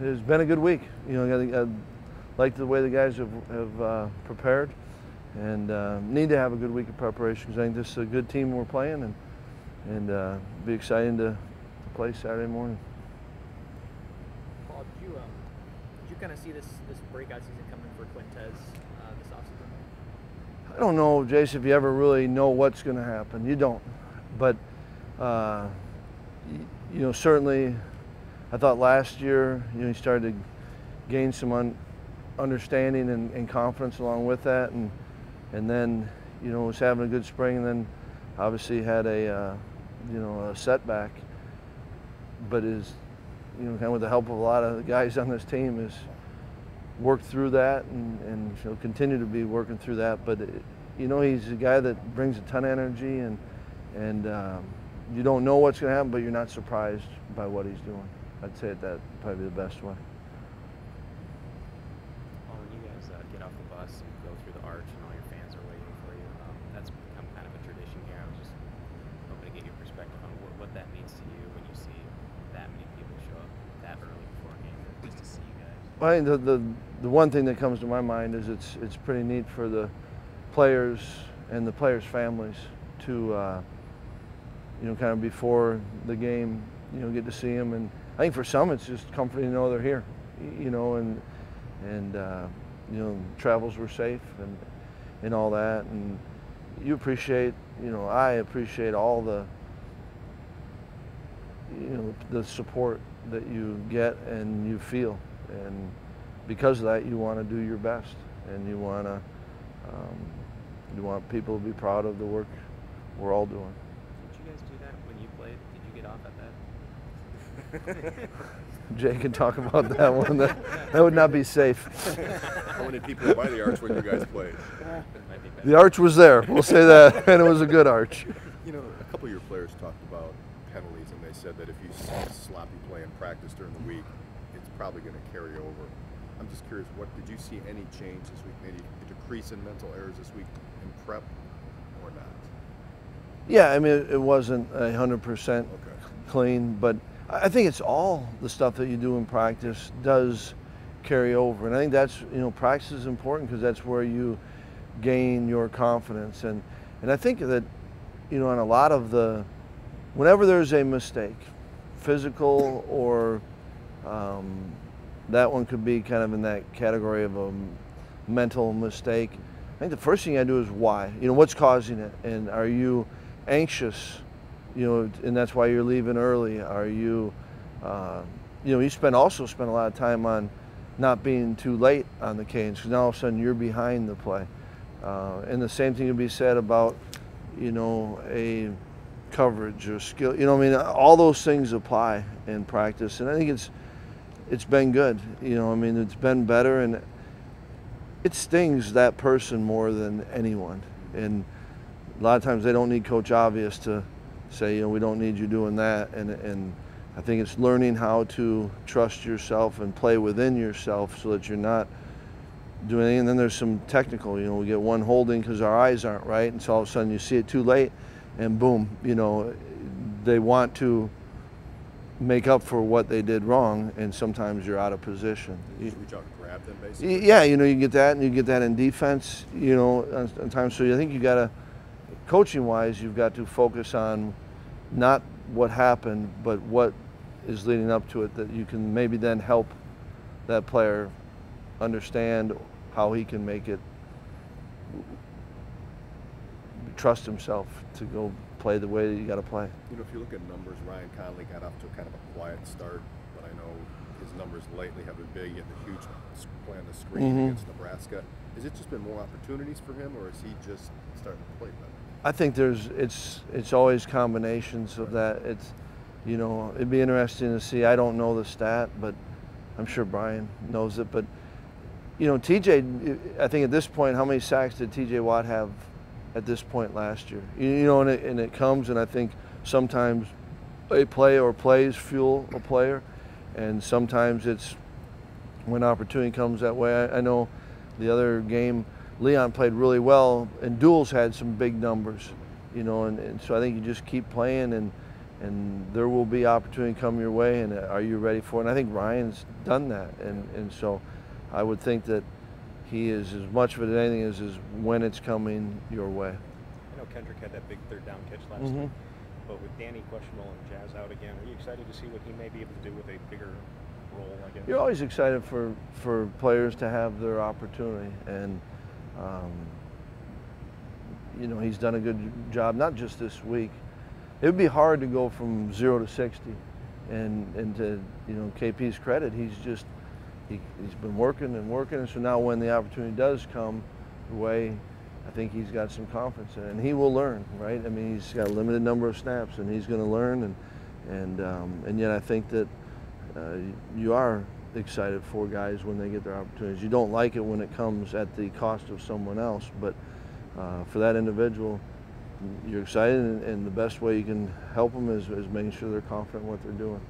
It's been a good week. You know, I like the way the guys have prepared, and need to have a good week of preparation because I think this is a good team we're playing, and be exciting to play Saturday morning. Paul, did you kind of see this breakout season coming for Quintez this offseason? I don't know, Jason, if you ever really know what's going to happen. You don't, but you know, certainly. I thought last year, you know, he started to gain some understanding and confidence along with that, and then, you know, was having a good spring, and then obviously had a you know, a setback. But is, you know, kind of with the help of a lot of the guys on this team, has worked through that, and he'll continue to be working through that. But you know, he's a guy that brings a ton of energy, and you don't know what's going to happen, but you're not surprised by what he's doing. I'd say that probably the best way. Well, when you guys get off the bus and go through the arch and all your fans are waiting for you, that's become kind of a tradition here. I was just hoping to get your perspective on what that means to you when you see that many people show up that early before a game just to see you guys. Well, I think the one thing that comes to my mind is it's pretty neat for the players and the players' families to you know, kind of before the game, you know, get to see them. And I think for some it's just comforting to know they're here, you know, and you know, travels were safe and all that. And you appreciate, you know, I appreciate all the, you know, the support that you get and you feel. And because of that, you want to do your best, and you want people to be proud of the work we're all doing. Did you guys do that when you played? Did you get off at that? Jay can talk about that one. That would not be safe. How many people were by the arch when you guys played? The arch was there, we'll say that, and it was a good arch. You know, a couple of your players talked about penalties, and they said that if you see sloppy play in practice during the week, it's probably going to carry over. I'm just curious, what did you see any change this week? Maybe a decrease in mental errors this week in prep, or not? Yeah, I mean, it wasn't 100% clean, but I think it's all the stuff that you do in practice does carry over. And I think that's, you know, practice is important because that's where you gain your confidence. And I think that, you know, on a lot of whenever there's a mistake, physical or that one could be kind of in that category of a mental mistake. I think the first thing I do is why. You know, what's causing it? And are you anxious? You know, and that's why you're leaving early. Are you, you know, you also spend a lot of time on not being too late on the Canes, because now all of a sudden you're behind the play. And the same thing can be said about, you know, a coverage or skill. You know, I mean, all those things apply in practice, and I think it's been good. You know, I mean, it's been better, and it stings that person more than anyone. And a lot of times they don't need Coach Obvious to say, you know, we don't need you doing that. And I think it's learning how to trust yourself and play within yourself so that you're not doing anything. And then there's some technical, you know, we get one holding because our eyes aren't right, and so all of a sudden you see it too late, and boom, you know, they want to make up for what they did wrong, and sometimes you're out of position. You reach out and grab them, basically? Yeah, you know, you get that, and you get that in defense, you know, at times. So I think you got to, coaching-wise, you've got to focus on not what happened, but what is leading up to it, that you can maybe then help that player understand how he can make it, trust himself to go play the way that you got to play. You know, if you look at numbers, Ryan Conley got off to kind of a quiet start, but I know his numbers lately have been big. He had the huge play on the screen against Nebraska. Has it just been more opportunities for him, or is he just starting to play better? I think it's always combinations of that. It's, you know, it'd be interesting to see. I don't know the stat, but I'm sure Brian knows it. But, you know, TJ, I think at this point, how many sacks did TJ Watt have at this point last year? You know, and it comes, and I think sometimes a play or plays fuel a player, and sometimes it's when opportunity comes that way. I know the other game, Leon played really well, and Duels had some big numbers, you know, and so I think you just keep playing, and and there will be opportunity come your way, and are you ready for it? And I think Ryan's done that, and so I would think that he is as much of it as anything is when it's coming your way. I know Kendrick had that big third down catch last Mm-hmm. week, but with Danny questionable and Jazz out again, are you excited to see what he may be able to do with a bigger role, I guess? You're always excited for players to have their opportunity, and you know, he's done a good job, not just this week. It would be hard to go from 0 to 60, and to, you know, KP's credit, he's been working and working, and so now when the opportunity does come the way, I think he's got some confidence in it, and he will learn, right? I mean, he's got a limited number of snaps, and he's going to learn, and yet I think that you are excited for guys when they get their opportunities. You don't like it when it comes at the cost of someone else, but for that individual, you're excited, and the best way you can help them is making sure they're confident in what they're doing.